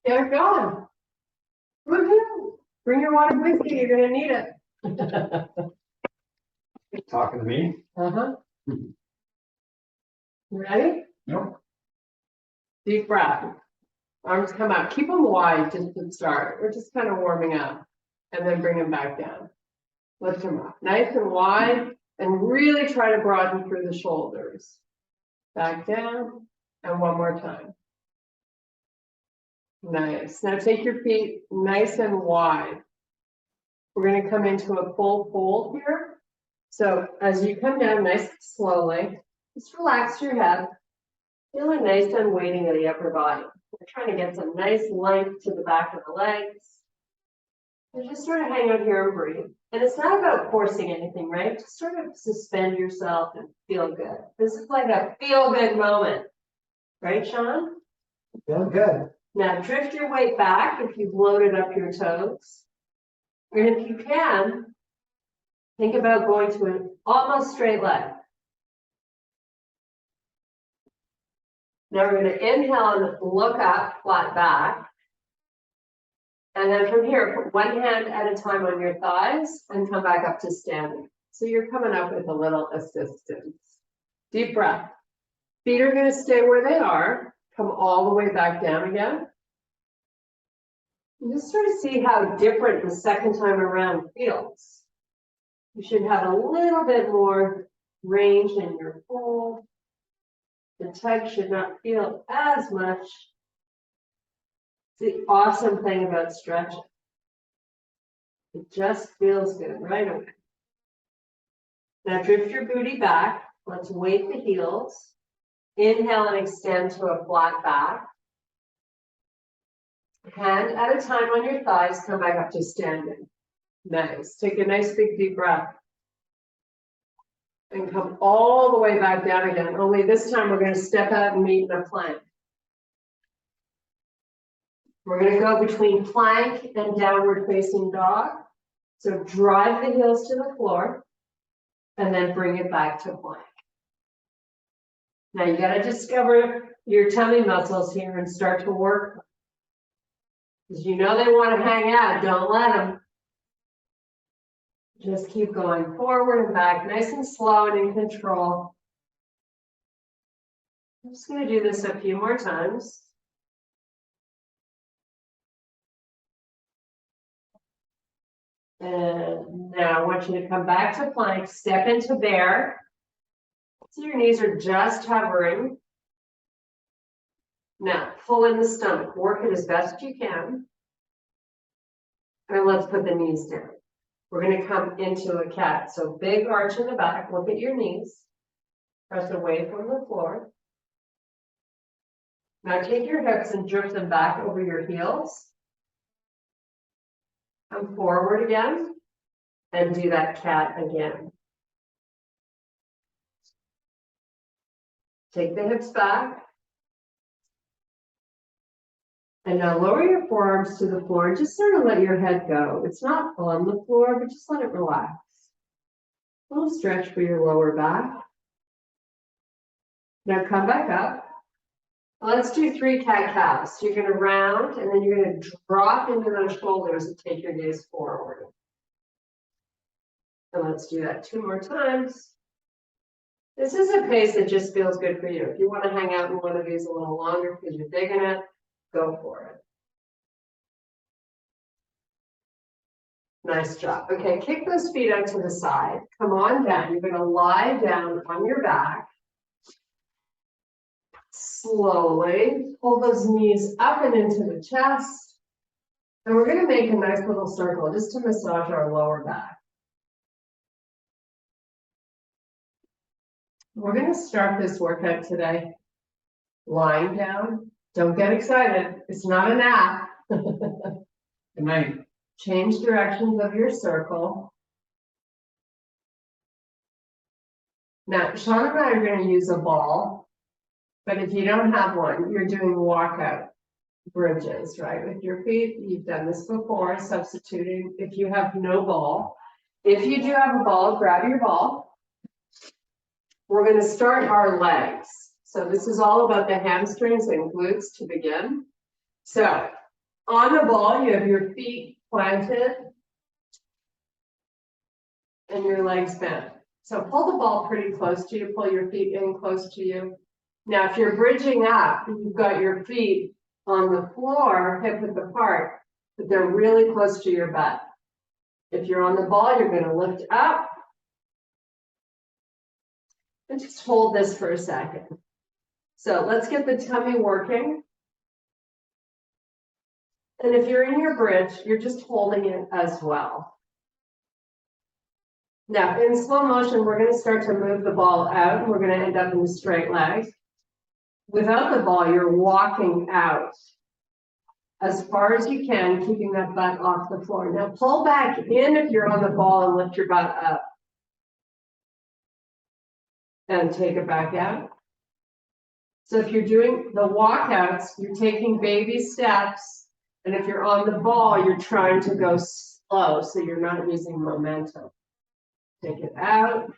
Get it going. Woohoo! Bring your water with you. You're gonna need it. Talking to me? Uh-huh. You ready? Nope. Deep breath. Arms come out. Keep them wide just to start. We're just kind of warming up. And then bring them back down. Lift them up. Nice and wide. And really try to broaden through the shoulders. Back down. And one more time. Nice. Now take your feet nice and wide. We're going to come into a full fold here. So as you come down nice and slowly, just relax your head. Feel a nice unweighting of the upper body. We're trying to get some nice length to the back of the legs. And just sort of hang out here and breathe. And it's not about forcing anything, right? Just sort of suspend yourself and feel good. This is like a feel-good moment. Right, Sean? Feel good. Now drift your weight back if you've loaded up your toes. And if you can, think about going to an almost straight leg. Now we're going to inhale and look up, flat back. And then from here, put one hand at a time on your thighs and come back up to standing. So you're coming up with a little assistance. Deep breath. Feet are going to stay where they are. Come all the way back down again. And just sort of see how different the second time around feels. You should have a little bit more range in your hold. The tug should not feel as much. It's the awesome thing about stretching. It just feels good right away. Now drift your booty back. Let's weight the heels. Inhale and extend to a flat back. Hand at a time on your thighs, come back up to standing. Nice. Take a nice big deep breath. And come all the way back down again. Only this time we're going to step out and meet in a plank. We're going to go between plank and downward facing dog. So drive the heels to the floor and then bring it back to plank. Now you got to discover your tummy muscles here and start to work. Because you know they want to hang out, don't let them. Just keep going forward and back, nice and slow and in control. I'm just going to do this a few more times. And now I want you to come back to plank, step into bear. So your knees are just hovering. Now, pull in the stomach, work it as best you can. And let's put the knees down. We're going to come into a cat. So big arch in the back, look at your knees. Press away from the floor. Now take your hips and drift them back over your heels. Come forward again. And do that cat again. Take the hips back. And now lower your forearms to the floor and just sort of let your head go. It's not on the floor, but just let it relax. A little stretch for your lower back. Now come back up. Let's do 3 cat-cows. You're going to round and then you're going to drop into those shoulders and take your gaze forward. And let's do that 2 more times. This is a pace that just feels good for you. If you want to hang out in one of these a little longer because you're digging it, go for it. Nice job. Okay, kick those feet out to the side. Come on down. You're going to lie down on your back. Slowly pull those knees up and into the chest. And we're going to make a nice little circle just to massage our lower back. We're going to start this workout today lying down. Don't get excited. It's not a nap. Good night. Change directions of your circle. Now, Sean and I are going to use a ball, but if you don't have one, you're doing walkout bridges, right? With your feet, you've done this before, substituting if you have no ball. If you do have a ball, grab your ball. We're going to start our legs. So this is all about the hamstrings and glutes to begin. So On the ball, you have your feet planted and your legs bent. So pull the ball pretty close to you, pull your feet in close to you. Now, if you're bridging up, you've got your feet on the floor, hip width apart, but they're really close to your butt. If you're on the ball, you're going to lift up and just hold this for a second. So let's get the tummy working. And if you're in your bridge, you're just holding it as well. Now, in slow motion, we're going to start to move the ball out, and we're going to end up in a straight leg. Without the ball, you're walking out as far as you can, keeping that butt off the floor. Now, pull back in if you're on the ball and lift your butt up. And take it back out. So if you're doing the walkouts, you're taking baby steps. And if you're on the ball, you're trying to go slow, so you're not using momentum. Take it out.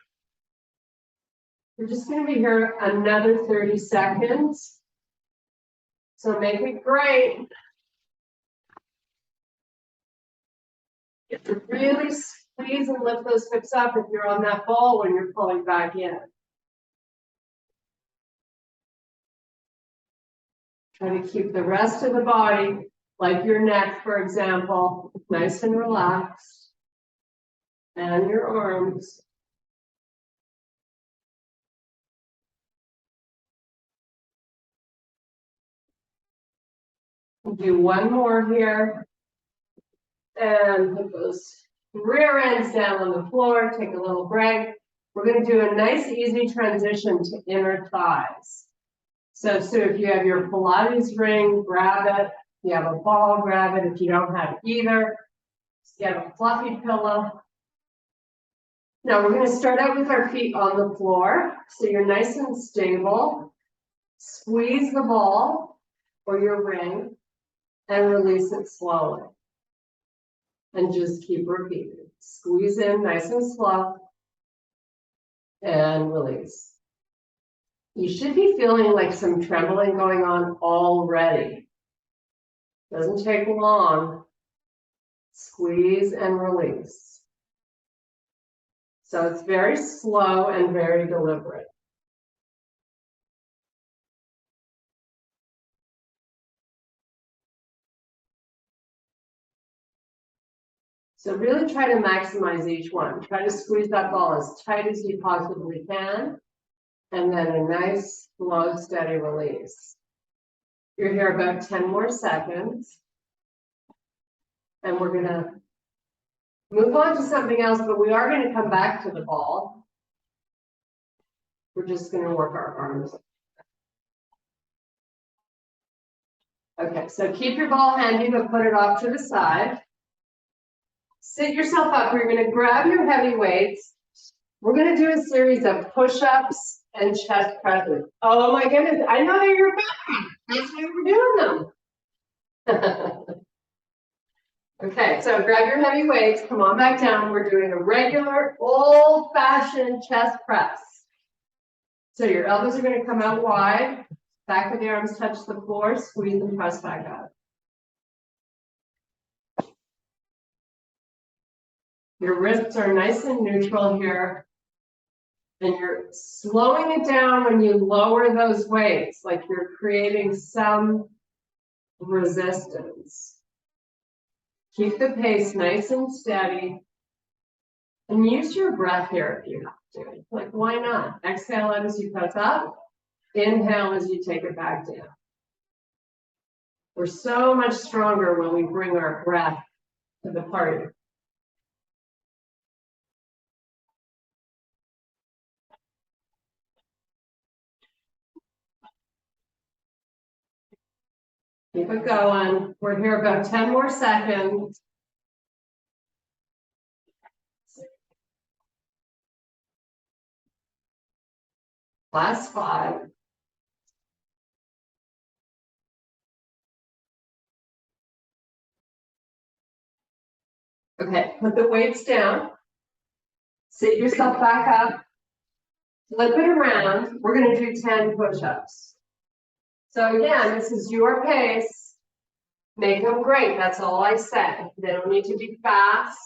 We're just going to be here another 30 seconds. So make it great. You have to really squeeze and lift those hips up if you're on that ball when you're pulling back in. Try to keep the rest of the body, like your neck, for example, nice and relaxed. And your arms. Do one more here. And put those rear ends down on the floor, take a little break. We're going to do a nice, easy transition to inner thighs. So if you have your Pilates ring, grab it. If you have a ball, grab it. If you don't have either, just get a fluffy pillow. Now we're going to start out with our feet on the floor. So you're nice and stable. Squeeze the ball or your ring and release it slowly. And just keep repeating. Squeeze in nice and slow and release. You should be feeling like some trembling going on already. Doesn't take long. Squeeze and release. So it's very slow and very deliberate. So really try to maximize each one. Try to squeeze that ball as tight as you possibly can. And then a nice, slow, steady release. You're here about 10 more seconds. And we're going to move on to something else, but we are going to come back to the ball. We're just going to work our arms. Okay, so keep your ball handy, but put it off to the side. Sit yourself up. We're going to grab your heavy weights. We're going to do a series of push-ups and chest presses. Oh my goodness, I know that you're back. That's why we're doing them. Okay, so grab your heavy weights, come on back down. We're doing a regular old-fashioned chest press. So your elbows are going to come out wide, back of the arms touch the floor, squeeze and press back up. Your wrists are nice and neutral here. And you're slowing it down when you lower those weights, like you're creating some resistance. Keep the pace nice and steady. And use your breath here if you have to. Like, why not? Exhale as you press up. Inhale as you take it back down. We're so much stronger when we bring our breath to the party. Keep it going. We're here about 10 more seconds. Last 5. Okay, put the weights down. Sit yourself back up. Flip it around. We're going to do 10 push-ups. So again, this is your pace. Make them great, that's all I said. They don't need to be fast.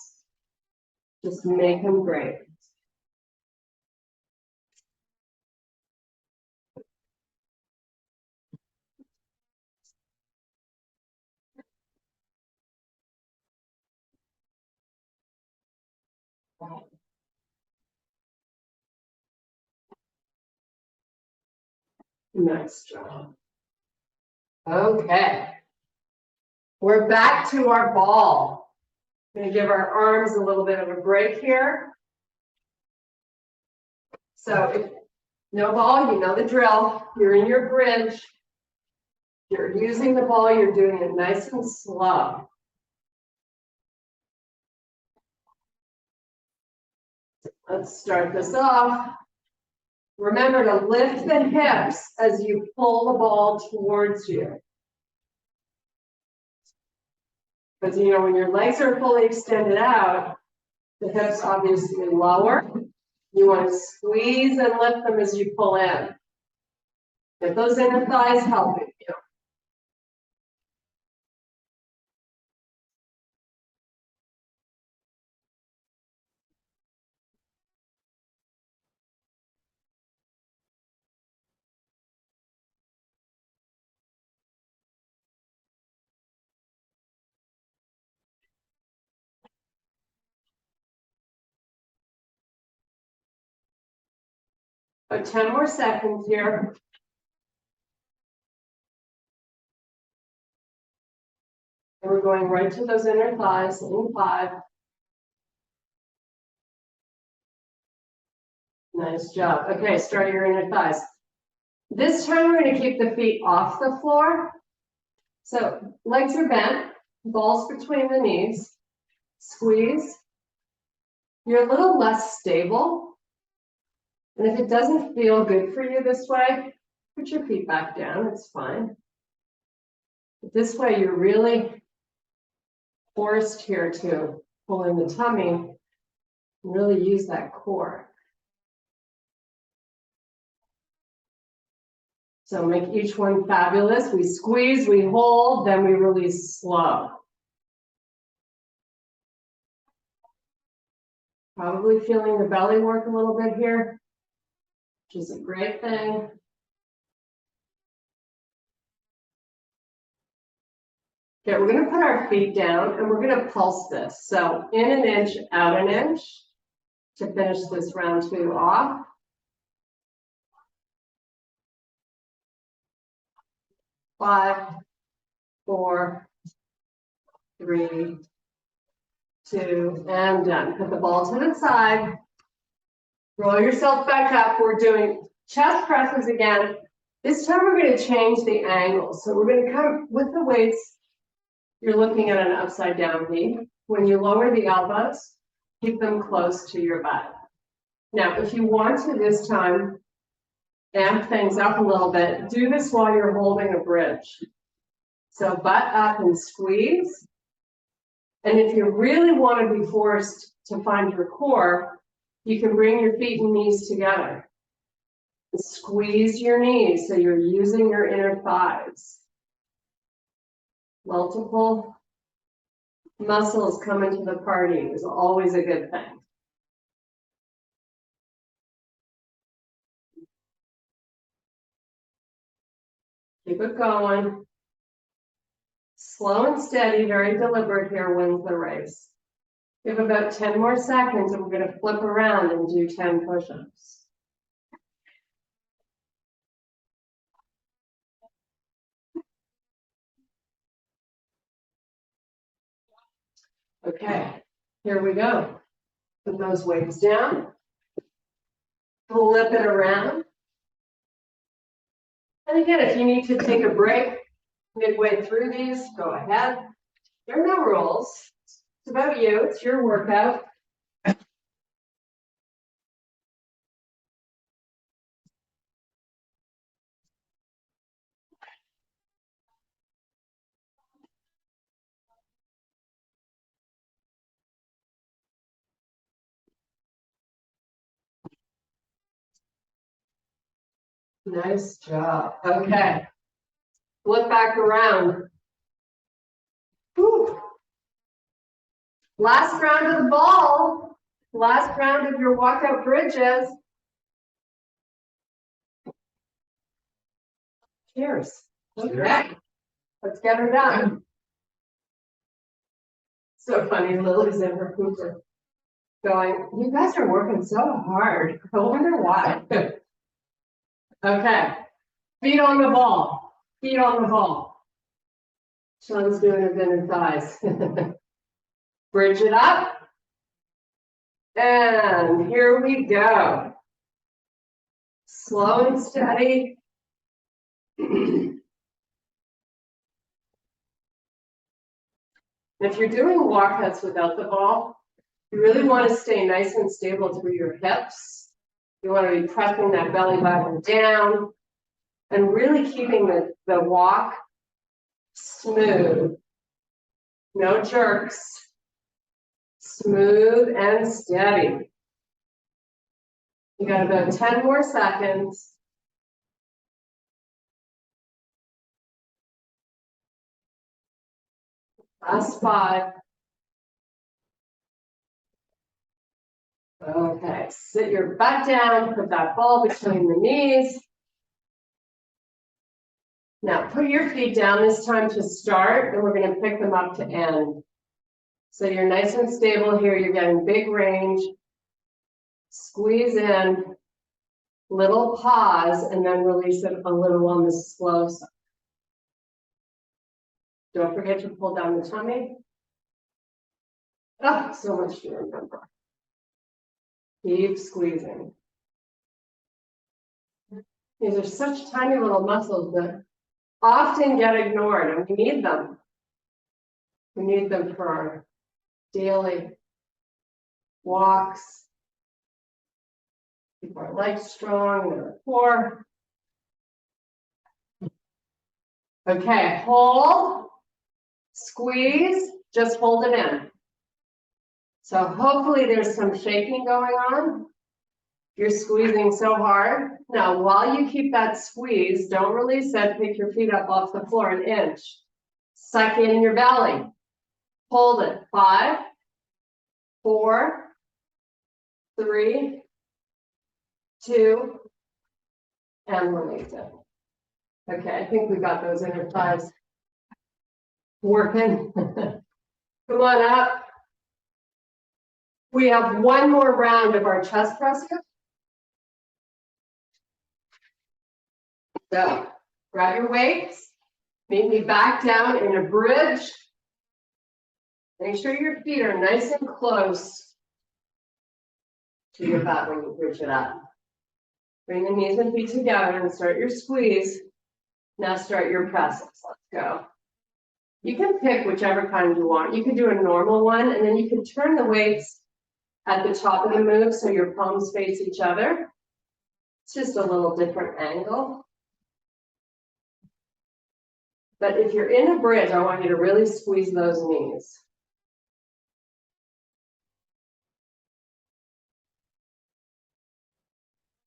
Just make them great. Nice job. Okay. We're back to our ball. Gonna give our arms a little bit of a break here. So if no ball, you know the drill. You're in your bridge. You're using the ball, you're doing it nice and slow. Let's start this off. Remember to lift the hips as you pull the ball towards you. Because you know, when your legs are fully extended out, the hips obviously lower. You want to squeeze and lift them as you pull in. Get those inner thighs helping you. About 10 more seconds here. And we're going right to those inner thighs in 5. Nice job. Okay, start your inner thighs. This time we're going to keep the feet off the floor. So legs are bent, balls between the knees. Squeeze. You're a little less stable. And if it doesn't feel good for you this way, put your feet back down, it's fine. But this way you're really forced here to pull in the tummy and really use that core. So make each one fabulous. We squeeze, we hold, then we release slow. Probably feeling the belly work a little bit here, which is a great thing. Okay, we're going to put our feet down and we're going to pulse this. So in an inch, out an inch to finish this round 2 off. 5, 4, 3, 2, and done. Put the ball to the side. Roll yourself back up. We're doing chest presses again. This time we're going to change the angle. So we're going to come with the weights. You're looking at an upside down V. When you lower the elbows, keep them close to your butt. Now, if you want to this time, amp things up a little bit, do this while you're holding a bridge. So butt up and squeeze. And if you really want to be forced to find your core, you can bring your feet and knees together. Squeeze your knees so you're using your inner thighs. Multiple muscles coming to the party is always a good thing. Keep it going. Slow and steady, very deliberate here wins the race. We have about 10 more seconds and we're going to flip around and do 10 push-ups. Okay, here we go. Put those weights down. Flip it around. And again, if you need to take a break midway through these, go ahead. There are no rules. It's about you. It's your workout. Nice job. Okay. Flip back around. Last round of the ball. Last round of your walkout bridges. Cheers. Okay. Let's get her done. So funny, Lily's in her pooper going, you guys are working so hard. I wonder why. Okay. Feet on the ball. Feet on the ball. Sean's doing his inner thighs. Bridge it up. And here we go. Slow and steady. If you're doing walkouts without the ball, you really want to stay nice and stable through your hips. You want to be pressing that belly button down and really keeping the walk smooth. No jerks. Smooth and steady. You got about 10 more seconds. Last 5. Okay, sit your butt down, put that ball between the knees. Now put your feet down this time to start, and we're going to pick them up to end. So you're nice and stable here, you're getting big range. Squeeze in, little pause, and then release it a little on the slow side. Don't forget to pull down the tummy. Oh, so much to remember. Keep squeezing. These are such tiny little muscles that often get ignored, and we need them. We need them for our daily walks. Keep our legs strong and our core. Okay, hold, squeeze, just hold it in. So hopefully there's some shaking going on. You're squeezing so hard. Now, while you keep that squeeze, don't release it. Pick your feet up off the floor an inch. Suck in your belly. Hold it. 5, 4, 3, 2, and release it. Okay, I think we got those inner thighs working. Come on up. We have one more round of our chest presses. So grab your weights, meet me back down in a bridge. Make sure your feet are nice and close to your butt when you bridge it up. Bring the knees and feet together and start your squeeze. Now start your presses. Let's go. You can pick whichever kind you want. You can do a normal one, and then you can turn the weights at the top of the move so your palms face each other. It's just a little different angle. But if you're in a bridge, I want you to really squeeze those knees.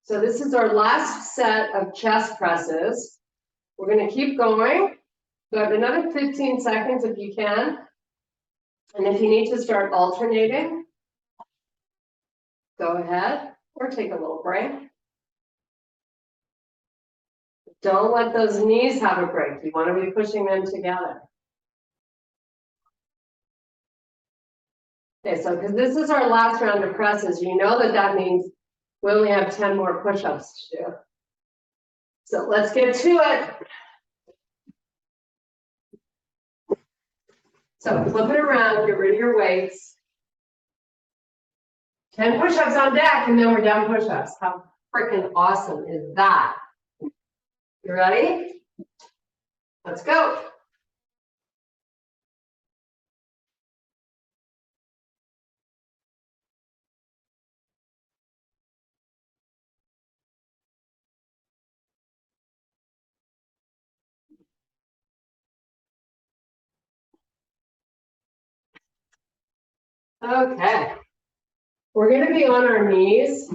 So this is our last set of chest presses. We're going to keep going. Go another 15 seconds if you can. And if you need to start alternating, go ahead or take a little break. Don't let those knees have a break. You want to be pushing them together. Okay, so because this is our last round of presses, you know that means we only have 10 more push-ups to do. So let's get to it. So flip it around, get rid of your weights. 10 push-ups on deck, and then we're down push-ups. How freaking awesome is that? You ready? Let's go. Okay. We're going to be on our knees.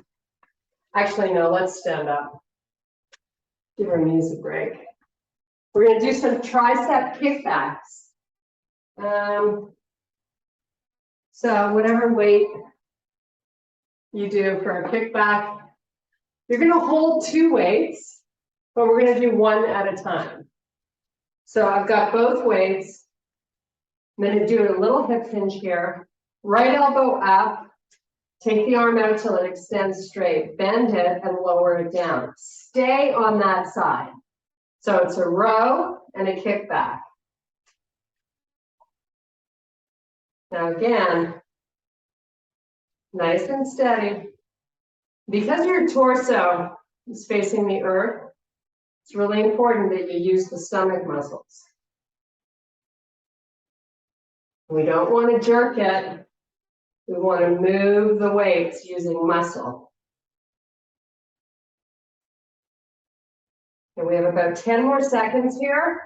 Actually, no, let's stand up. Give our knees a break. We're going to do some tricep kickbacks. So whatever weight you do for a kickback, you're going to hold 2 weights, but we're going to do 1 at a time. So I've got both weights. I'm going to do a little hip hinge here. Right elbow up. Take the arm out till it extends straight. Bend it and lower it down. Stay on that side. So it's a row and a kickback. Now again, nice and steady. Because your torso is facing the earth, it's really important that you use the stomach muscles. We don't want to jerk it. We want to move the weights using muscle. And we have about 10 more seconds here.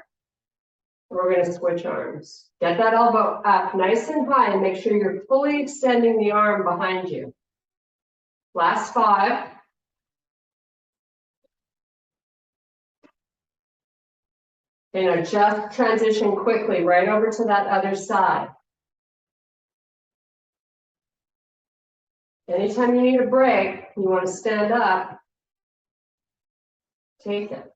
We're going to switch arms. Get that elbow up nice and high and make sure you're fully extending the arm behind you. Last 5. You know, just transition quickly right over to that other side. Anytime you need a break, you want to stand up, take it.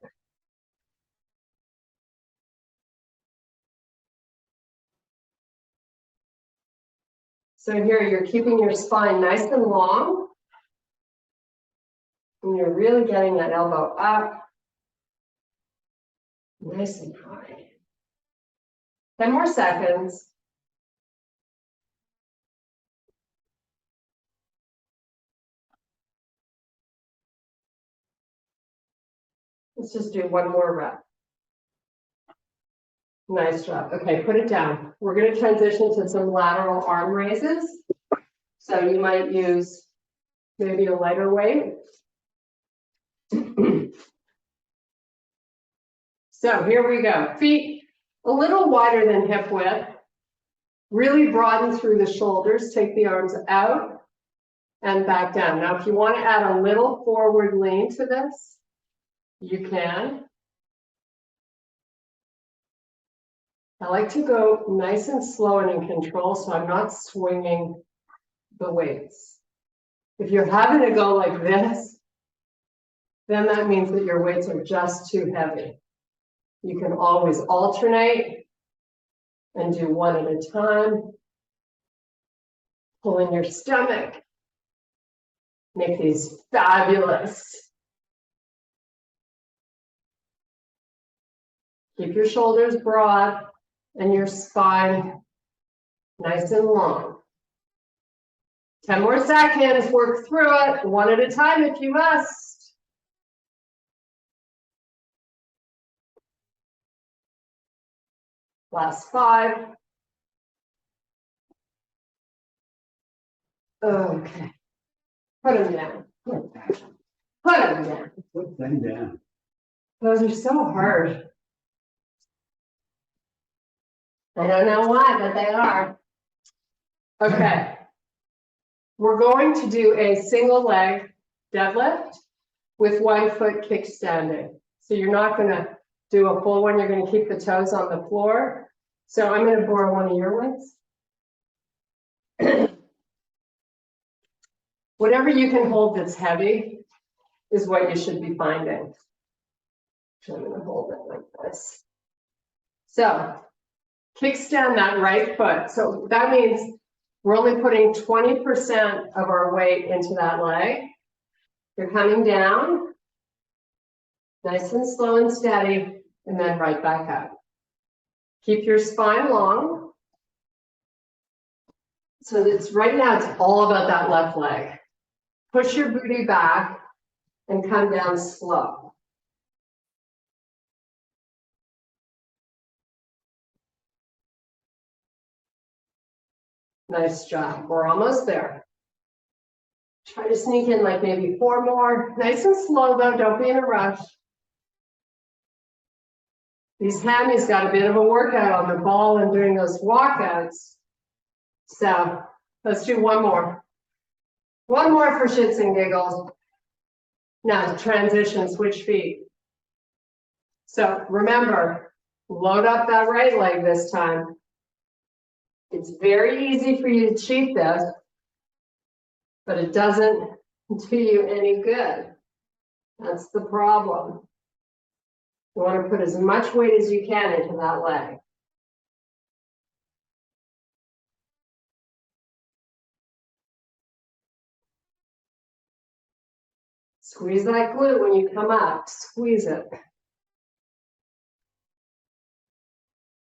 So here you're keeping your spine nice and long. And you're really getting that elbow up. Nice and high. 10 more seconds. Let's just do 1 more rep. Nice job. Okay, put it down. We're going to transition to some lateral arm raises. So you might use maybe a lighter weight. So here we go. Feet a little wider than hip width. Really broaden through the shoulders. Take the arms out and back down. Now, if you want to add a little forward lean to this, you can. I like to go nice and slow and in control, so I'm not swinging the weights. If you're having to go like this, then that means that your weights are just too heavy. You can always alternate and do 1 at a time. Pull in your stomach. Make these fabulous. Keep your shoulders broad and your spine nice and long. 10 more seconds, work through it, 1 at a time if you must. Last 5. Okay. Put them down. Put them down. Put them down. Those are so hard. I don't know why, but they are. Okay. We're going to do a single leg deadlift with 1 foot kickstanding. So you're not going to do a full one. You're going to keep the toes on the floor. So I'm going to borrow one of your ones. Whatever you can hold that's heavy is what you should be finding. So I'm going to hold it like this. So kickstand that right foot. So that means we're only putting 20% of our weight into that leg. You're coming down, nice and slow and steady, and then right back up. Keep your spine long. So it's right now, it's all about that left leg. Push your booty back and come down slow. Nice job. We're almost there. Try to sneak in like maybe 4 more. Nice and slow though, don't be in a rush. These hammies got a bit of a workout on the ball and doing those walkouts. So let's do 1 more. 1 more for shits and giggles. Now transition, switch feet. So remember, load up that right leg this time. It's very easy for you to cheat this, but it doesn't do you any good. That's the problem. You want to put as much weight as you can into that leg. Squeeze that glute when you come up, squeeze it.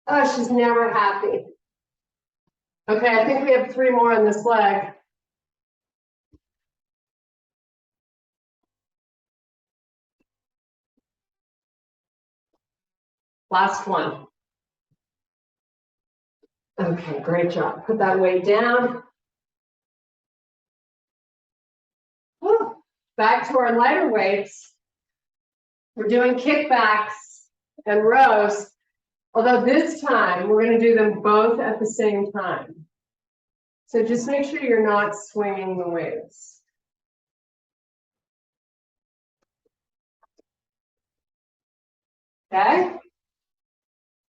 Oh, she's never happy. Okay, I think we have 3 more on this leg. Last one. Okay, great job. Put that weight down. Woo. Back to our lighter weights. We're doing kickbacks and rows, although this time we're going to do them both at the same time. So just make sure you're not swinging the weights. Okay?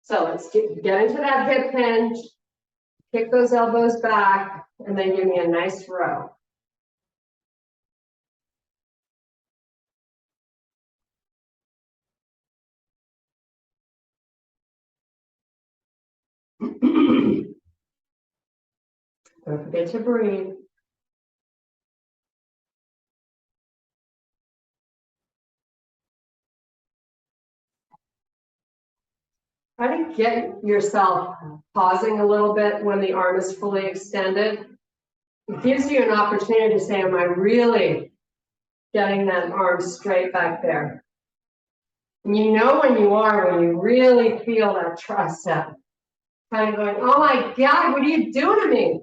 So let's get into that hip hinge, kick those elbows back, and then give me a nice row. Don't forget to breathe. Try to get yourself pausing a little bit when the arm is fully extended. It gives you an opportunity to say, am I really getting that arm straight back there? And you know when you are, when you really feel that tricep, kind of going, oh my God, what are you doing to me?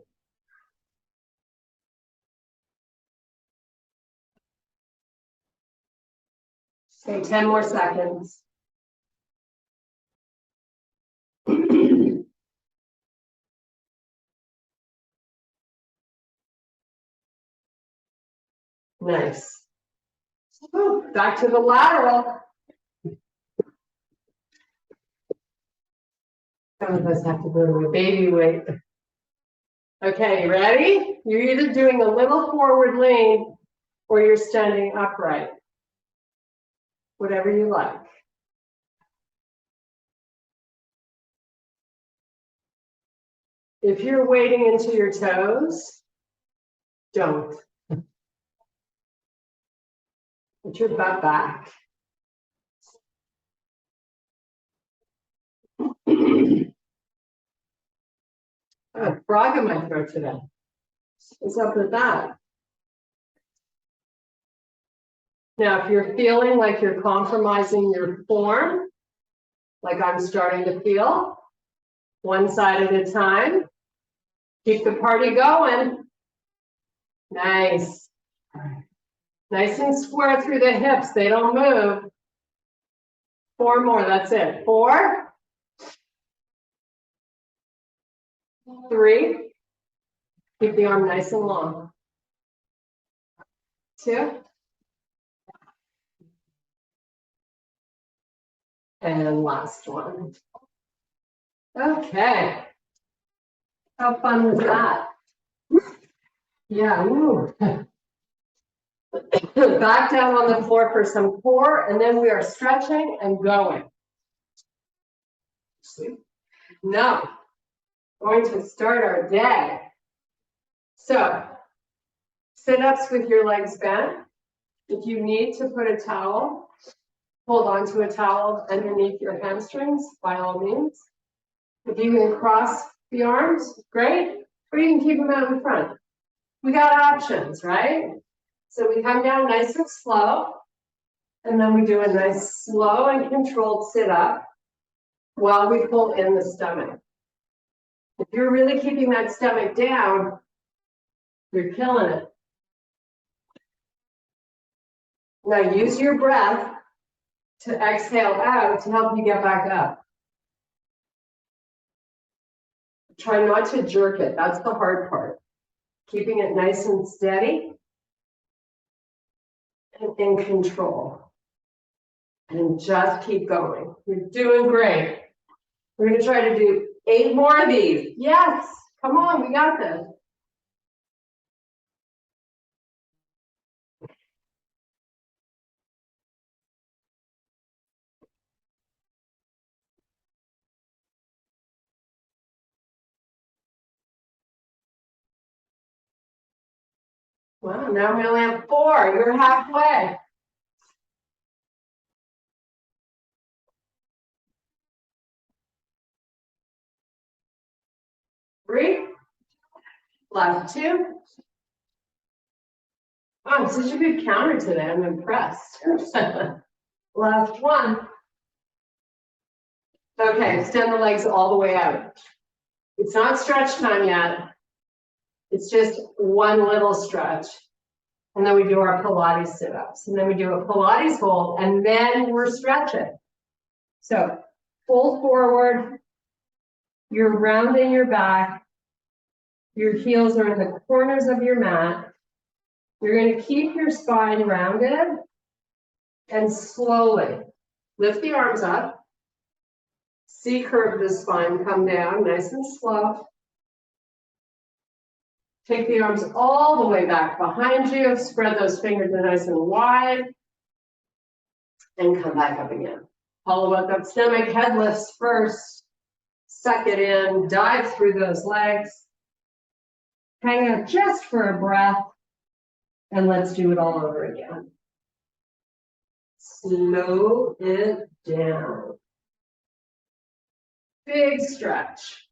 Say 10 more seconds. Nice. Ooh, back to the lateral. Some of us have to go to a baby weight. Okay, ready? You're either doing a little forward lean or you're standing upright. Whatever you like. If you're wading into your toes, don't. Put your butt back. A frog in my throat today. What's up with that? Now, if you're feeling like you're compromising your form, like I'm starting to feel, one side at a time, keep the party going. Nice. Nice and square through the hips. They don't move. 4 more. That's it. 4, 3. Keep the arm nice and long. 2. And last one. Okay. How fun was that? Yeah. Woo. Back down on the floor for some core, and then we are stretching and going. Now, going to start our day. So, sit-ups with your legs bent. If you need to put a towel, hold on to a towel underneath your hamstrings, by all means. If you can cross the arms, great, or you can keep them out in front. We got options, right? So we come down nice and slow, and then we do a nice slow and controlled sit-up while we pull in the stomach. If you're really keeping that stomach down, you're killing it. Now use your breath to exhale out to help you get back up. Try not to jerk it. That's the hard part. Keeping it nice and steady and in control. And just keep going. You're doing great. We're going to try to do 8 more of these. Yes. Come on, we got this. Well, now we only have 4. You're halfway. Three. Last 2. Oh, I'm such a good counter today. I'm impressed. Last 1. Okay, extend the legs all the way out. It's not stretch time yet. It's just one little stretch. And then we do our Pilates sit-ups. And then we do a Pilates hold, and then we're stretching. So fold forward. You're rounding your back. Your heels are in the corners of your mat. You're going to keep your spine rounded and slowly lift the arms up. C curve the spine, come down nice and slow. Take the arms all the way back behind you. Spread those fingers nice and wide. And come back up again. Follow up that stomach, head lifts first. Suck it in, dive through those legs. Hang out just for a breath. And let's do it all over again. Slow it down. Big stretch.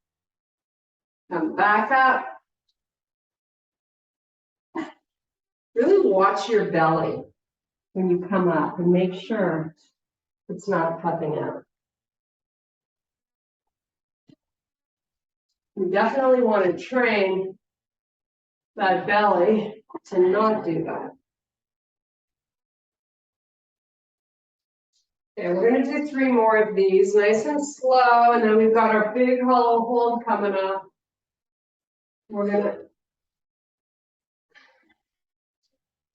Come back up. Really watch your belly when you come up and make sure it's not puffing out. You definitely want to train that belly to not do that. Okay, we're going to do 3 more of these, nice and slow, and then we've got our big hollow hold coming up. We're going to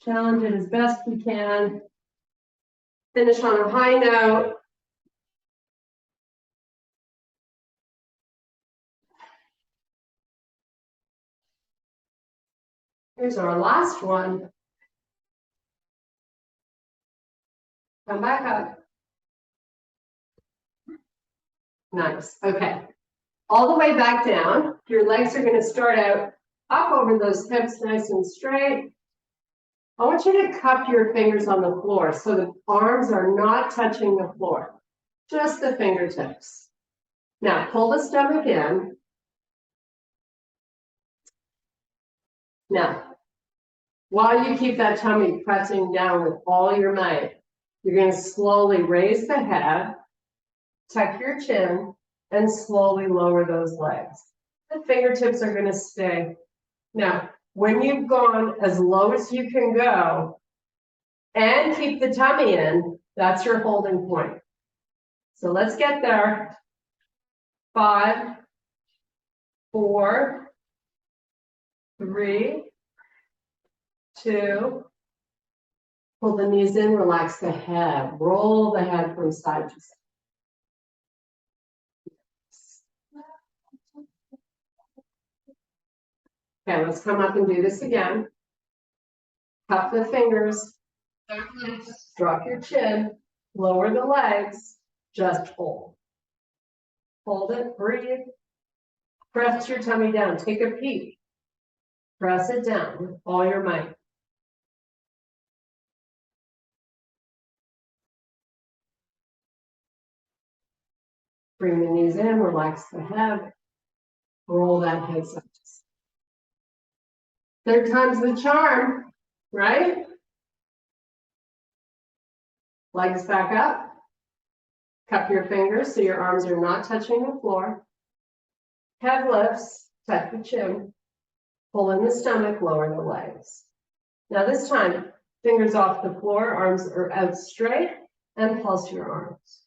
challenge it as best we can. Finish on a high note. Here's our last one. Come back up. Nice. Okay. All the way back down. Your legs are going to start out up over those hips, nice and straight. I want you to cup your fingers on the floor so the arms are not touching the floor, just the fingertips. Now, pull the stomach in. Now, while you keep that tummy pressing down with all your might, you're going to slowly raise the head, tuck your chin, and slowly lower those legs. The fingertips are going to stay. Now, when you've gone as low as you can go and keep the tummy in, that's your holding point. So let's get there. 5, 4, 3, 2. Pull the knees in, relax the head. Roll the head from side to side. Okay, let's come up and do this again. Cup the fingers. Drop your chin. Lower the legs. Just hold. Hold it, breathe. Press your tummy down. Take a peek. Press it down with all your might. Bring the knees in, relax the head. Roll that head side. Third time's the charm, right? Legs back up. Cup your fingers so your arms are not touching the floor. Head lifts, tuck the chin. Pull in the stomach, lower the legs. Now this time, fingers off the floor, arms are out straight, and pulse your arms.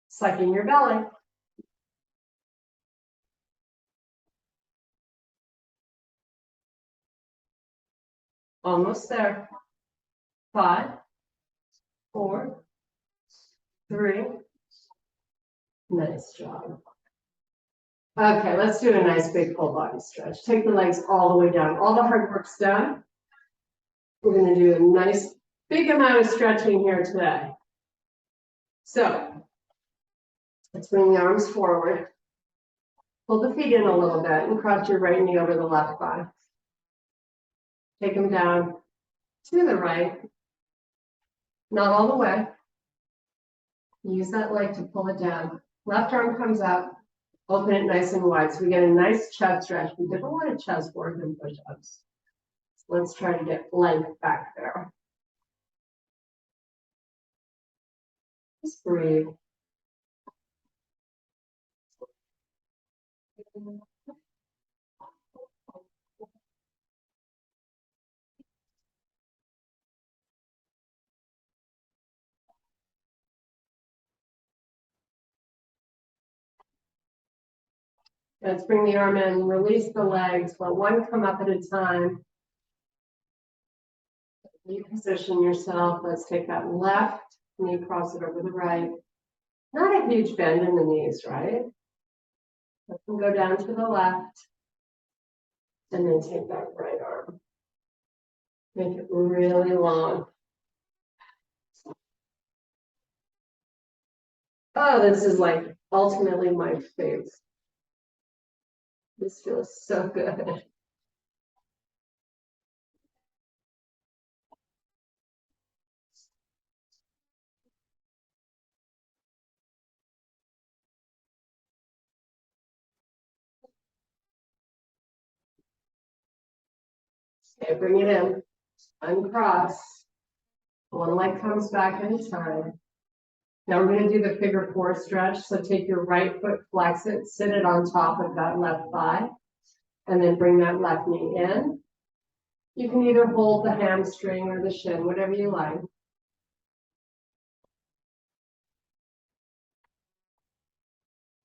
Suck in your belly. Almost there. 5, 4, 3. Nice job. Okay, let's do a nice big full body stretch. Take the legs all the way down. All the hard work's done. We're gonna do a nice big amount of stretching here today. So let's bring the arms forward. Pull the feet in a little bit and cross your right knee over the left thigh. Take them down to the right. Not all the way. Use that leg to pull it down. Left arm comes up. Open it nice and wide. So we get a nice chest stretch. We did a lot of chest work and push-ups. So let's try to get length back there. Just breathe. Let's bring the arm in, release the legs, let one come up at a time. You position yourself. Let's take that left knee, cross it over the right. Not a huge bend in the knees, right? Let them go down to the left. And then take that right arm. Make it really long. Oh, this is like ultimately my favorite. This feels so good. Okay, bring it in. Uncross. One leg comes back at a time. Now we're going to do the figure four stretch. So take your right foot, flex it, sit it on top of that left thigh, and then bring that left knee in. You can either hold the hamstring or the shin, whatever you like.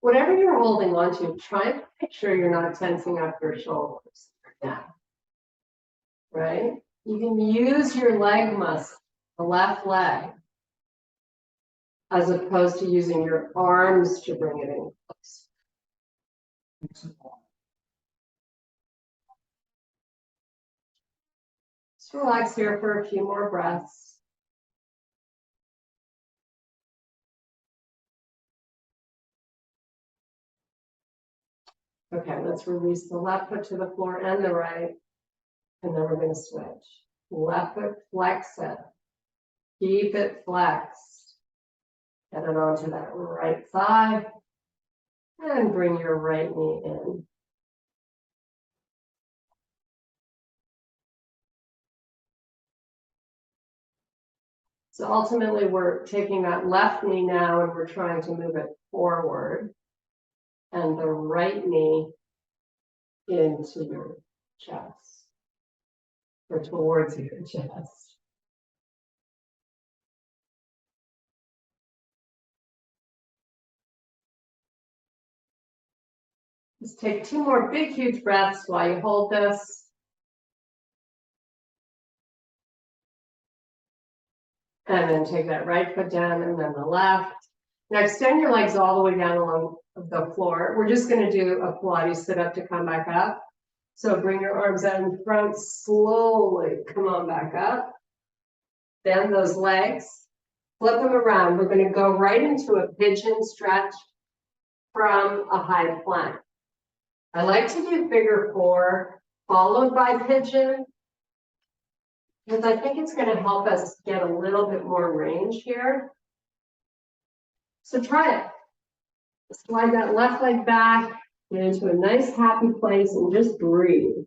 Whatever you're holding on to, try and make sure you're not tensing up your shoulders. Yeah. Right? You can use your leg muscle, the left leg, as opposed to using your arms to bring it in close. Just relax here for a few more breaths. Okay, let's release the left foot to the floor and the right. And then we're going to switch. Left foot, flex it. Keep it flexed. Get it onto that right thigh. And bring your right knee in. So ultimately, we're taking that left knee now and we're trying to move it forward. And the right knee into your chest. Or towards your chest. Just take two more big, huge breaths while you hold this. And then take that right foot down and then the left. Now extend your legs all the way down along the floor. We're just going to do a Pilates sit up to come back up. So bring your arms out in front, slowly come on back up. Bend those legs, flip them around. We're going to go right into a pigeon stretch from a high plank. I like to do figure four followed by pigeon, because I think it's going to help us get a little bit more range here. So try it. Slide that left leg back, get into a nice happy place and just breathe.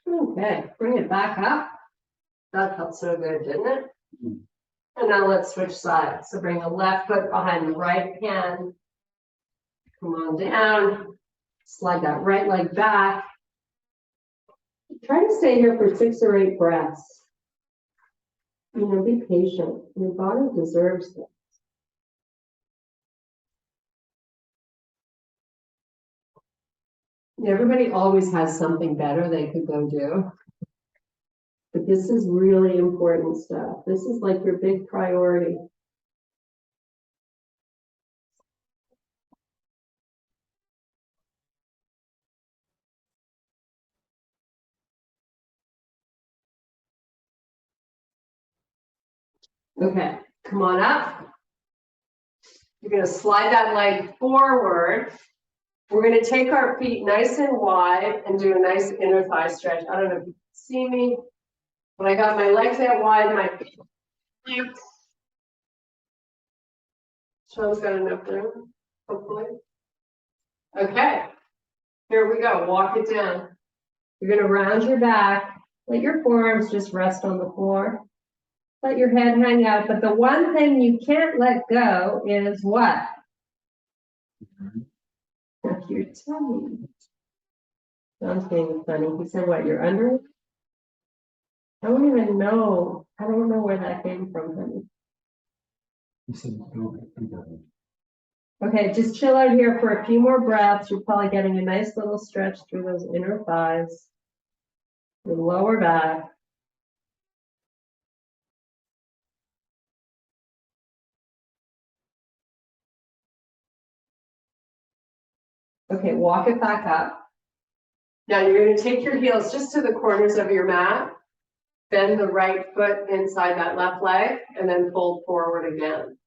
Okay, bring it back up. That felt so good, didn't it? Mm-hmm. And now let's switch sides. So bring the left foot behind the right hand. Come on down. Slide that right leg back. Try to stay here for 6 or 8 breaths. You know, be patient. Your body deserves this. Everybody always has something better they could go do. But this is really important stuff. This is like your big priority. Okay, come on up. You're going to slide that leg forward. We're going to take our feet nice and wide and do a nice inner thigh stretch. I don't know if you can see me, but I got my legs out wide, my feet. Sean's got enough room, hopefully. Okay, here we go. Walk it down. You're going to round your back. Let your forearms just rest on the floor. Let your head hang out. But the one thing you can't let go is what? Your tummy. John's being funny. He said, what, you're under? I don't even know. I don't know where that came from, honey. Okay, just chill out here for a few more breaths. You're probably getting a nice little stretch through those inner thighs, your lower back. Okay, walk it back up. Now you're going to take your heels just to the corners of your mat. Bend the right foot inside that left leg and then fold forward again.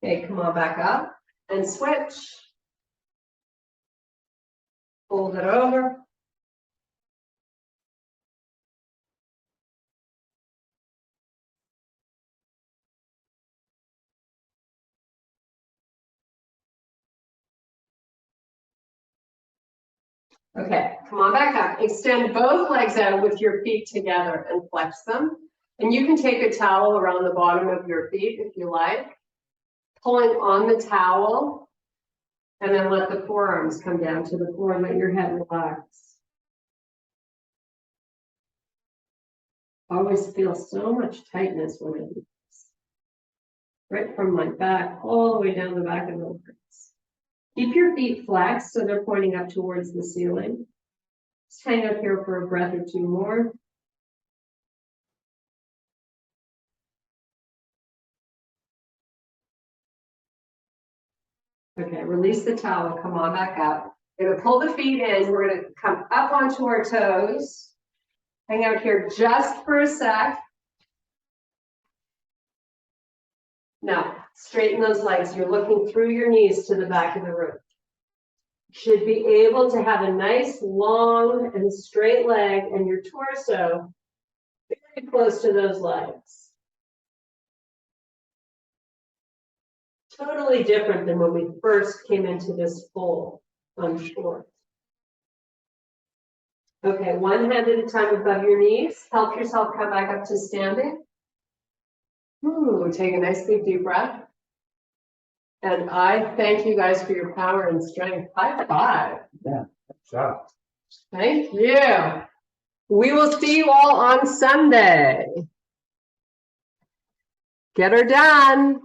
Okay, come on back up and switch. Fold it over. Okay, come on back up. Extend both legs out with your feet together and flex them. And you can take a towel around the bottom of your feet if you like. Pulling on the towel, and then let the forearms come down to the floor and let your head relax. I always feel so much tightness when I do this. Right from my back all the way down the back of the legs. Keep your feet flexed so they're pointing up towards the ceiling. Just hang out here for a breath or two more. Okay, release the towel, come on back up. We're gonna pull the feet in, we're gonna come up onto our toes. Hang out here just for a sec. Now, straighten those legs. You're looking through your knees to the back of the room. Should be able to have a nice long and straight leg and your torso very close to those legs. Totally different than when we first came into this fold on short. Okay, one hand at a time above your knees. Help yourself come back up to standing. Ooh, take a nice big deep breath. And I thank you guys for your power and strength. High five. Yeah, good job. Thank you. We will see you all on Sunday. Get her done.